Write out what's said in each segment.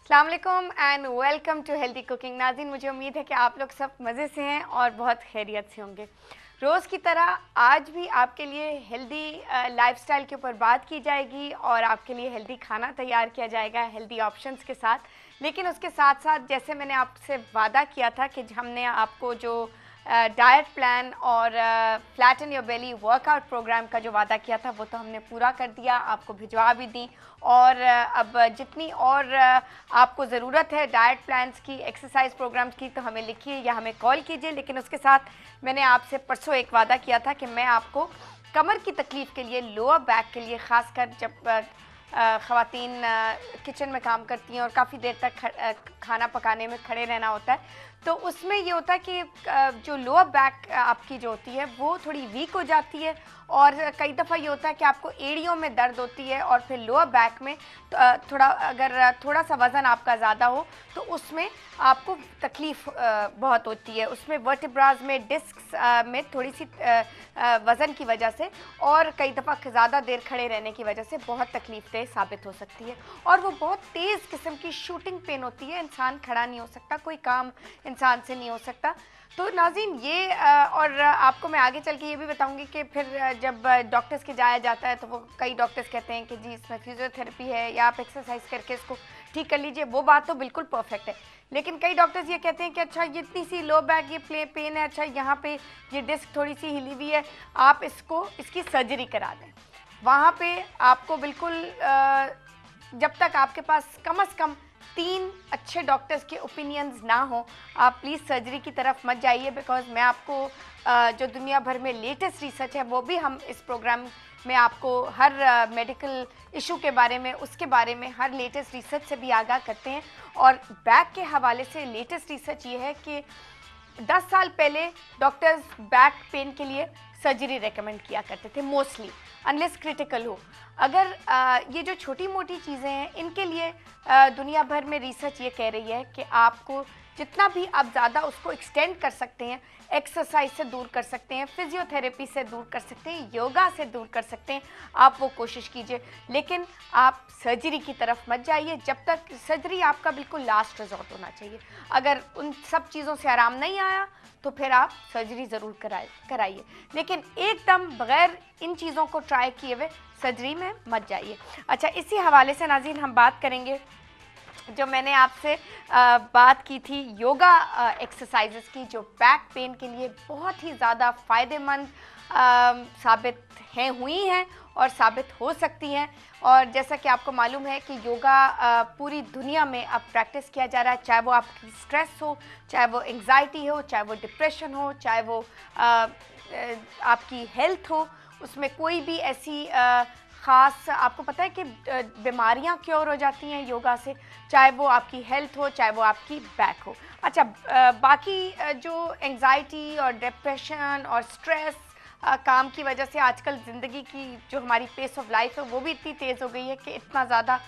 अस्सलाम वालेकुम and welcome to healthy cooking. नाज़रीन, मुझे उम्मीद है कि आप लोग सब मज़े से हैं और बहुत खैरियत से होंगे। रोज़ की तरह आज भी आपके लिए हेल्दी लाइफस्टाइल के ऊपर बात की जाएगी और आपके लिए हेल्दी खाना तैयार किया जाएगा हेल्दी ऑप्शंस के साथ। लेकिन उसके साथ साथ जैसे मैंने आपसे वादा किया था कि हमने आपको जो डाइट प्लान और flatten your belly workout programme का जो वादा किया था वो तो हमने पूरा कर दिया, आपको भिजवा भी दी। और अब जितनी और आपको ज़रूरत है डाइट प्लान्स की, एक्सरसाइज प्रोग्राम्स की, तो हमें लिखिए या हमें कॉल कीजिए। लेकिन उसके साथ मैंने आपसे परसों एक वादा किया था कि मैं आपको कमर की तकलीफ़ के लिए, लोअर बैक के लिए, ख़ासकर जब ख़वातीन किचन में काम करती हैं और काफ़ी देर तक खाना पकाने में खड़े रहना होता है, तो उसमें ये होता है कि जो लोअर बैक आपकी जो होती है वो थोड़ी वीक हो जाती है। और कई दफ़ा ये होता है कि आपको एड़ियों में दर्द होती है और फिर लोअर बैक में अगर थोड़ा सा वज़न आपका ज़्यादा हो तो उसमें आपको तकलीफ़ बहुत होती है। उसमें वर्टिब्राज में, डिस्क्स में थोड़ी सी वज़न की वजह से और कई दफ़ा ज़्यादा देर खड़े रहने की वजह से बहुत तकलीफ़देह साबित हो सकती है। और वो बहुत तेज़ किस्म की शूटिंग पेन होती है, इंसान खड़ा नहीं हो सकता, कोई काम इंसान से नहीं हो सकता। तो नाज़रीन, ये और आपको मैं आगे चल के ये भी बताऊंगी कि फिर जब डॉक्टर्स के जाया जाता है तो वो कई डॉक्टर्स कहते हैं कि जी इसमें फिजियोथेरेपी है या आप एक्सरसाइज करके इसको ठीक कर लीजिए। वो बात तो बिल्कुल परफेक्ट है, लेकिन कई डॉक्टर्स ये कहते हैं कि अच्छा ये इतनी सी लो बैक ये पेन है, अच्छा यहाँ पे ये डिस्क थोड़ी सी हिली हुई है, आप इसकी सर्जरी करा दें। वहाँ पे आपको बिल्कुल जब तक आपके पास कम से कम 3 अच्छे डॉक्टर्स के ओपिनियंस ना हो, आप प्लीज़ सर्जरी की तरफ मत जाइए। बिकॉज़ मैं आपको जो दुनिया भर में लेटेस्ट रिसर्च है वो भी हम इस प्रोग्राम में आपको हर मेडिकल इशू के बारे में, उसके बारे में हर लेटेस्ट रिसर्च से भी आगाह करते हैं। और बैक के हवाले से लेटेस्ट रिसर्च ये है कि 10 साल पहले डॉक्टर्स बैक पेन के लिए सर्जरी रेकमेंड किया करते थे मोस्टली, अनलेस क्रिटिकल हो। अगर ये जो छोटी मोटी चीज़ें हैं इनके लिए दुनिया भर में रिसर्च ये कह रही है कि आपको जितना भी आप ज़्यादा उसको एक्सटेंड कर सकते हैं, एक्सरसाइज से दूर कर सकते हैं, फिजियोथेरेपी से दूर कर सकते हैं, योगा से दूर कर सकते हैं, आप वो कोशिश कीजिए। लेकिन आप सर्जरी की तरफ मत जाइए जब तक सर्जरी आपका बिल्कुल लास्ट रिजॉर्ट होना चाहिए। अगर उन सब चीज़ों से आराम नहीं आया तो फिर आप सर्जरी ज़रूर कराइए, लेकिन एकदम बग़ैर इन चीज़ों को ट्राई किए हुए सर्जरी में मत जाइए। अच्छा, इसी हवाले से नाज़रीन हम बात करेंगे जो मैंने आपसे बात की थी योगा एक्सरसाइजेस की, जो बैक पेन के लिए बहुत ही ज़्यादा फ़ायदेमंद साबित हुई हैं और साबित हो सकती हैं। और जैसा कि आपको मालूम है कि योगा पूरी दुनिया में अब प्रैक्टिस किया जा रहा है, चाहे वो आपकी स्ट्रेस हो, चाहे वो एंग्जाइटी हो, चाहे वो डिप्रेशन हो, चाहे वो आपकी हेल्थ हो, उसमें कोई भी ऐसी ख़ास, आपको पता है कि बीमारियां क्योर हो जाती हैं योगा से, चाहे वो आपकी हेल्थ हो, चाहे वो आपकी बैक हो। अच्छा, बाकी जो एंग्जाइटी और डिप्रेशन और स्ट्रेस काम की वजह से आजकल ज़िंदगी की जो हमारी पेस ऑफ लाइफ है वो भी इतनी तेज़ हो गई है कि इतना ज़्यादा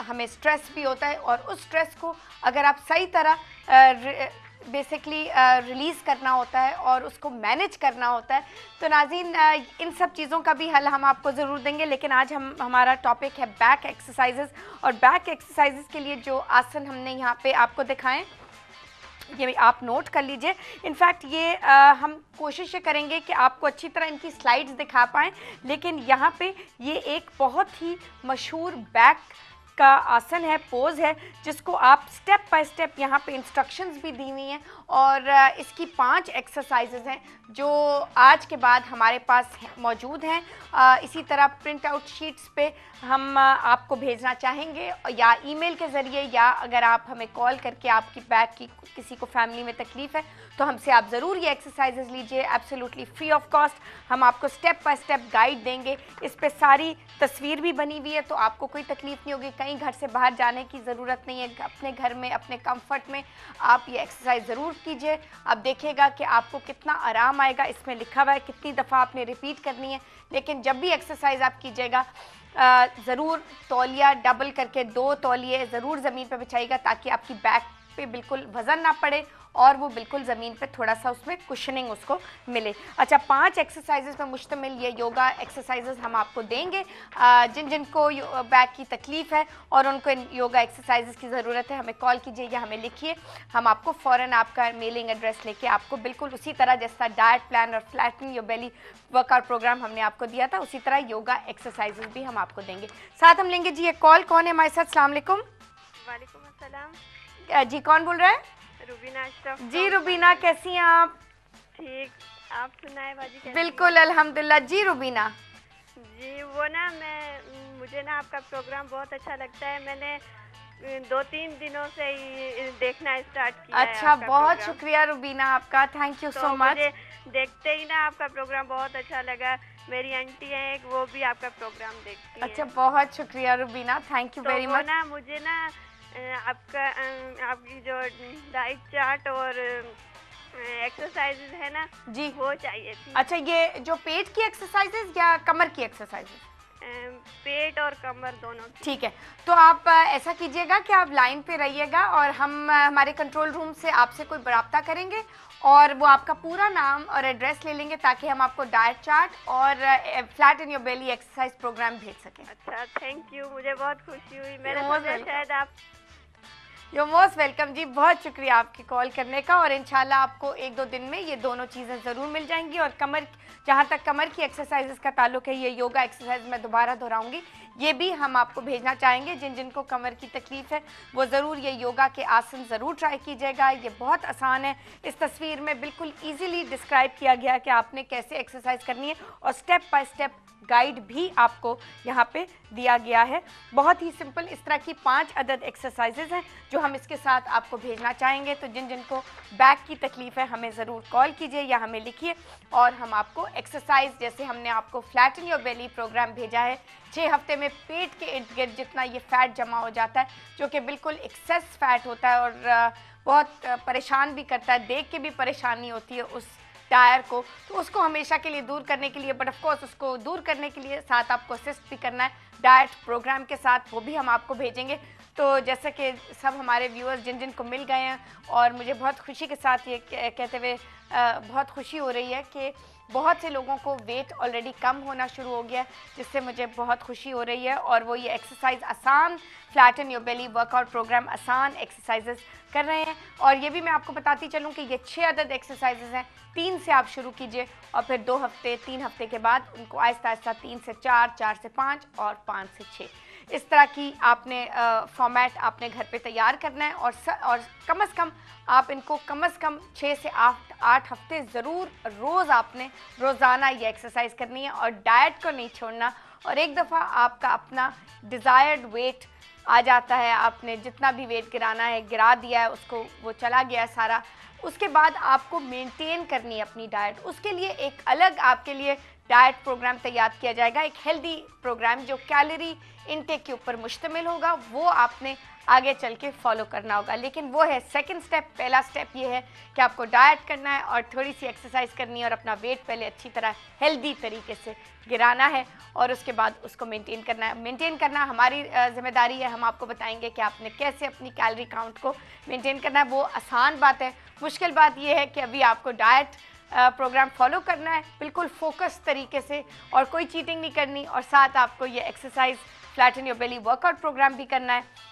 हमें स्ट्रेस भी होता है। और उस स्ट्रेस को अगर आप सही तरह बेसिकली रिलीज़ करना होता है और उसको मैनेज करना होता है, तो नाज़रीन इन सब चीज़ों का भी हल हम आपको ज़रूर देंगे। लेकिन आज हमारा टॉपिक है बैक एक्सरसाइजेज़। और बैक एक्सरसाइजेज़ के लिए जो आसन हमने यहाँ पे आपको दिखाएं, ये आप नोट कर लीजिए। इनफैक्ट ये हम कोशिश करेंगे कि आपको अच्छी तरह इनकी स्लाइड्स दिखा पाएँ, लेकिन यहाँ पे ये एक बहुत ही मशहूर बैक का आसन है, पोज है, जिसको आप स्टेप बाय स्टेप यहाँ पे इंस्ट्रक्शंस भी दी हुई हैं। और इसकी 5 एक्सरसाइजेज हैं जो आज के बाद हमारे पास मौजूद हैं। इसी तरह प्रिंट आउट शीट्स पे हम आपको भेजना चाहेंगे या ईमेल के ज़रिए, या अगर आप हमें कॉल करके आपकी बैक की किसी को फैमिली में तकलीफ़ है तो हमसे आप ज़रूर ये एक्सरसाइजेज लीजिए, एब्सोल्युटली फ्री ऑफ कॉस्ट। हम आपको स्टेप बाय स्टेप गाइड देंगे, इस पे सारी तस्वीर भी बनी हुई है, तो आपको कोई तकलीफ़ नहीं होगी, कहीं घर से बाहर जाने की ज़रूरत नहीं है। अपने घर में, अपने कंफर्ट में आप ये एक्सरसाइज ज़रूर कीजिए। आप देखिएगा कि आपको कितना आराम आएगा। इसमें लिखा हुआ है कितनी दफ़ा आपने रिपीट करनी है, लेकिन जब भी एक्सरसाइज आप कीजिएगा ज़रूर तौलिया डबल करके 2 तौलिए ज़रूर ज़मीन पर बिछाइएगा ताकि आपकी बैक पे बिल्कुल वजन ना पड़े और वो बिल्कुल ज़मीन पे थोड़ा सा उसमें कुशनिंग उसको मिले। अच्छा, 5 एक्सरसाइजेज पर मुश्तमिल ये योगा एक्सरसाइजेज हम आपको देंगे। जिन जिनको बैक की तकलीफ़ है और उनको इन योगा एक्सरसाइजेज की ज़रूरत है, हमें कॉल कीजिए या हमें लिखिए, हम आपको फ़ौरन आपका मेलिंग एड्रेस लेके आपको बिल्कुल उसी तरह जैसा डाइट प्लान और flatten your belly workout programme हमने आपको दिया था, उसी तरह योगा एक्सरसाइजेज भी हम आपको देंगे। साथ हम लेंगे जी ये कॉल। कौन है हमारे साथ? अस्सलाम वालेकुम। वालेकुम अस्सलाम जी, कौन बोल रहा है? रुबीना अशरफ जी रुबीना, कैसी हैं आप? ठीक, आप सुनाए बाजी कैसी बिल्कुल अल्हम्दुलिल्लाह। जी रुबीना जी, वो ना मुझे ना आपका प्रोग्राम बहुत अच्छा लगता है। मैंने 2-3 दिनों से ही देखना स्टार्ट किया है। अच्छा, बहुत शुक्रिया रुबीना आपका, थैंक यू सो मच। मुझे देखते ही ना आपका प्रोग्राम बहुत अच्छा लगा। मेरी आंटी है एक, वो भी आपका प्रोग्राम देखती है। अच्छा, बहुत शुक्रिया Rubina, thank you very much. ना मुझे ना आपकी जो डाइट चार्ट और एक्सरसाइजेज है ना जी, वो चाहिए थी। अच्छा, ये जो पेट की एक्सरसाइजेज या कमर की एक्सरसाइजेज? पेट और कमर दोनों। ठीक है, तो आप ऐसा कीजिएगा कि आप लाइन पे रहिएगा और हम हमारे कंट्रोल रूम से आपसे कोई रब्ता करेंगे और वो आपका पूरा नाम और एड्रेस ले लेंगे ताकि हम आपको डाइट चार्ट और flatten your belly exercise programme भेज सकें। अच्छा, थैंक यू, मुझे बहुत खुशी हुई। मैंने सोचा शायद आप। यू मोस्ट वेलकम जी, बहुत शुक्रिया आपकी कॉल करने का और इंशाल्लाह आपको 1-2 दिन में ये दोनों चीज़ें ज़रूर मिल जाएंगी। और कमर, जहाँ तक कमर की एक्सरसाइजेस का ताल्लुक है, ये योगा एक्सरसाइज मैं दोबारा दोहराऊंगी, ये भी हम आपको भेजना चाहेंगे। जिन जिनको कमर की तकलीफ़ है वो ज़रूर ये योगा के आसन ज़रूर ट्राई कीजिएगा। ये बहुत आसान है, इस तस्वीर में बिल्कुल ईजीली डिस्क्राइब किया गया कि आपने कैसे एक्सरसाइज करनी है और स्टेप बाय स्टेप गाइड भी आपको यहाँ पे दिया गया है। बहुत ही सिंपल इस तरह की 5 अदद एक्सरसाइजेज हैं जो हम इसके साथ आपको भेजना चाहेंगे। तो जिन जिनको बैक की तकलीफ़ है हमें ज़रूर कॉल कीजिए या हमें लिखिए और हम आपको एक्सरसाइज, जैसे हमने आपको फ्लैटन योर बेली प्रोग्राम भेजा है, 6 हफ्ते में पेट के इर्द गिर्द जितना ये फ़ैट जमा हो जाता है जो कि बिल्कुल एक्सेस फ़ैट होता है और बहुत परेशान भी करता है, देख के भी परेशानी होती है उस टायर को, तो उसको हमेशा के लिए दूर करने के लिए, बट ऑफ कोर्स उसको दूर करने के लिए साथ आपको असिस्ट भी करना है डाइट प्रोग्राम के साथ, वो भी हम आपको भेजेंगे। तो जैसे कि सब हमारे व्यूअर्स जिन जिन को मिल गए हैं और मुझे बहुत खुशी के साथ ये कहते हुए बहुत खुशी हो रही है कि बहुत से लोगों को वेट ऑलरेडी कम होना शुरू हो गया है, जिससे मुझे बहुत खुशी हो रही है। और वो ये एक्सरसाइज आसान, flatten your belly workout programme आसान एक्सरसाइजेस कर रहे हैं। और ये भी मैं आपको बताती चलूँ कि ये 6 अदद एक्सरसाइजेस हैं। 3 से आप शुरू कीजिए और फिर 2 हफ्ते, 3 हफ्ते के बाद उनको आहिस्ता आहिस्ता 3 से 4, 4 से 5 और 5 से 6, इस तरह की आपने फॉर्मेट आपने घर पे तैयार करना है। और कम से कम आप इनको कम से कम 6 से 8 हफ्ते ज़रूर रोज़ आपने रोज़ाना ये एक्सरसाइज करनी है और डाइट को नहीं छोड़ना। और एक दफ़ा आपका अपना डिज़ायर्ड वेट आ जाता है, आपने जितना भी वेट गिराना है गिरा दिया है, उसको वो चला गया है सारा, उसके बाद आपको मेंटेन करनी है अपनी डाइट। उसके लिए एक अलग आपके लिए डाइट प्रोग्राम तैयार किया जाएगा, एक हेल्दी प्रोग्राम जो कैलोरी इनटेक के ऊपर मुश्तमिल होगा, वो आपने आगे चल के फॉलो करना होगा। लेकिन वो है सेकंड स्टेप। पहला स्टेप ये है कि आपको डाइट करना है और थोड़ी सी एक्सरसाइज करनी है और अपना वेट पहले अच्छी तरह हेल्दी तरीके से गिराना है और उसके बाद उसको मेंटेन करना है। मेंटेन करना हमारी जिम्मेदारी है, हम आपको बताएंगे कि आपने कैसे अपनी कैलोरी काउंट को मेंटेन करना है। वो आसान बात है, मुश्किल बात ये है कि अभी आपको डाइट प्रोग्राम फॉलो करना है बिल्कुल फोकस तरीके से और कोई चीटिंग नहीं करनी, और साथ आपको ये exercise flatten your belly workout programme भी करना है।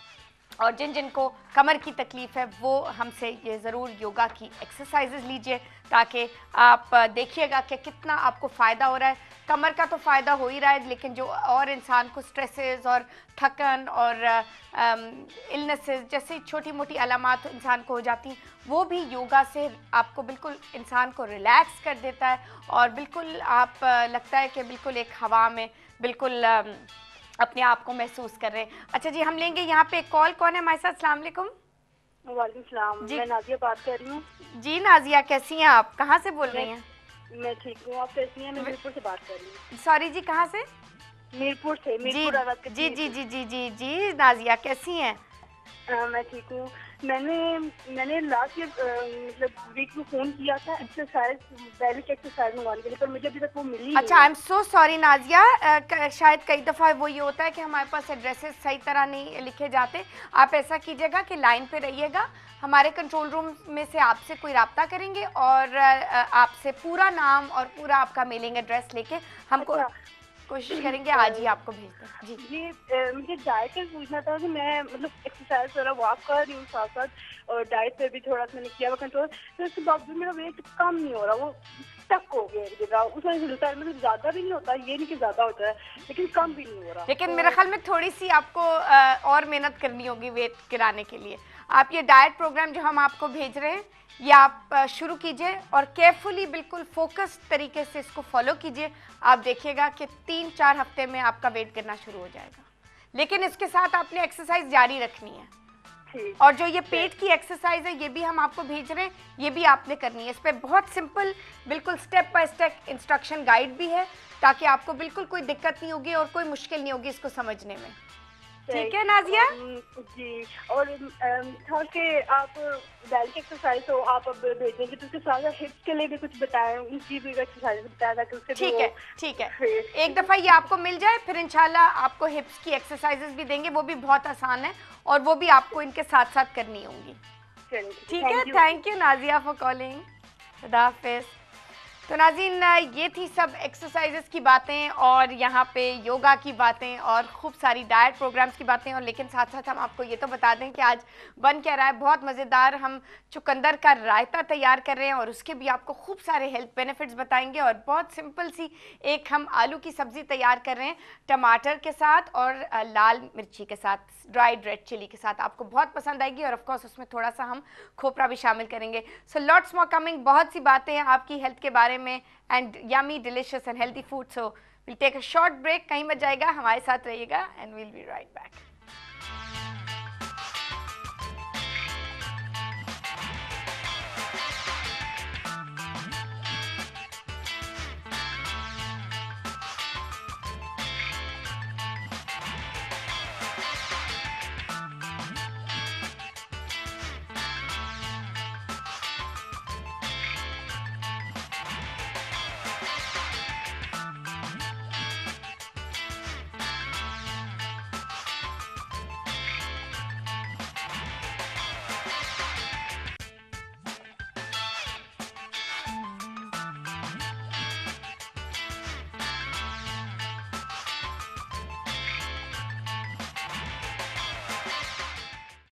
और जिन जिनको कमर की तकलीफ़ है वो हमसे ये ज़रूर योगा की एक्सरसाइजेज लीजिए ताकि आप देखिएगा कि कितना आपको फ़ायदा हो रहा है। कमर का तो फ़ायदा हो ही रहा है, लेकिन जो और इंसान को स्ट्रेसेस और थकन और इलनेसेस जैसे छोटी मोटी अलामात इंसान को हो जाती हैं, वो भी योगा से आपको बिल्कुल इंसान को रिलैक्स कर देता है और बिल्कुल आप लगता है कि बिल्कुल एक हवा में बिल्कुल अपने आप को महसूस कर रहे हैं। अच्छा जी, हम लेंगे यहाँ पे एक कॉल। कौन है हमारे साथ? अस्सलाम वालेकुम। वालेकुम सलाम, मैं नाजिया बात कर रही हूँ। जी नाजिया, कैसी हैं आप? कहाँ से बोल रही हैं? मैं ठीक हूँ, आप कैसी हैं? मैं मीरपुर से बात कर रही हूँ। सॉरी जी, कहाँ से? मीरपुर से। जी जी जी जी जी जी जी नाजिया, कैसी हैं? मैं ठीक हूँ। मैंने लास्ट ईयर मतलब वीक में फ़ोन किया था एक्सरसाइज, बैली की एक्सरसाइज मंगवाने के लिए, पर मुझे अभी तक वो मिली नहीं। अच्छा, I am so sorry Nazia, शायद कई दफ़ा वो ये होता है कि हमारे पास एड्रेसेस सही तरह नहीं लिखे जाते। आप ऐसा कीजिएगा कि लाइन पे रहिएगा, हमारे कंट्रोल रूम में से आपसे कोई रब्ता करेंगे और आपसे पूरा नाम और पूरा आपका मेलिंग एड्रेस लेके हमको अच्छा, कोशिश करेंगे आज ही आपको भेज दें। जी, ये मुझे डाइट का पूछना था कि मैं मतलब एक्सरसाइज थोड़ा वॉक कर रही हूँ साथ साथ, और डाइट पे भी थोड़ा सा मैंने किया हुआ कंट्रोल, तो उसके बावजूद मेरा वेट कम नहीं हो रहा, वो स्टक हो गया एक जगह। उसमें हिलता है, मतलब ज़्यादा भी नहीं होता, ये नहीं कि ज़्यादा होता है, लेकिन कम भी नहीं हो रहा। लेकिन मेरे ख्याल में थोड़ी सी आपको और मेहनत करनी होगी वेट गिराने के लिए। आप ये डाइट प्रोग्राम जो हम आपको भेज रहे हैं ये आप शुरू कीजिए और केयरफुली बिल्कुल फोकस तरीके से इसको फॉलो कीजिए। आप देखिएगा कि 3-4 हफ्ते में आपका वेट गिरना शुरू हो जाएगा। लेकिन इसके साथ आपने एक्सरसाइज जारी रखनी है, और जो ये पेट की एक्सरसाइज है ये भी हम आपको भेज रहे हैं, ये भी आपने करनी है। इस पर बहुत सिंपल बिल्कुल step by step instruction guide भी है, ताकि आपको बिल्कुल कोई दिक्कत नहीं होगी और कोई मुश्किल नहीं होगी इसको समझने में। ठीक है नाजिया जी। और था कि आप बैल की एक्सरसाइज तो आप अब भेजेंगे, तो उसके साथ हिप्स के लिए भी कुछ बताएं, उनकी भी एक्सरसाइज बताया था कि उससे ठीक है, ठीक है। एक दफ़ा ये आपको मिल जाए फिर इंशाल्लाह आपको हिप्स की एक्सरसाइजेस भी देंगे, वो भी बहुत आसान है और वो भी आपको इनके साथ साथ करनी होंगी। ठीक है, thank you Nazia for calling. खुदा हाफिज़। तो नाज़रीन, ये थी सब एक्सरसाइजेस की बातें और यहाँ पे योगा की बातें और खूब सारी डाइट प्रोग्राम्स की बातें। और लेकिन साथ साथ हम आपको ये तो बता दें कि आज बन क्या रहा है, बहुत मज़ेदार हम चुकंदर का रायता तैयार कर रहे हैं और उसके भी आपको खूब सारे हेल्थ बेनिफिट्स बताएंगे। और बहुत सिंपल सी एक हम आलू की सब्ज़ी तैयार कर रहे हैं टमाटर के साथ और लाल मिर्ची के साथ, ड्राइड रेड चिली के साथ। आपको बहुत पसंद आएगी और ऑफकोर्स उसमें थोड़ा सा हम खोपरा भी शामिल करेंगे। सो लॉट्स मोर कमिंग, बहुत सी बातें हैं आपकी हेल्थ के बारे में and yummy delicious and healthy food. So will take a short break, कहीं मत जाएगा, हमारे साथ रहिएगा and will be right back.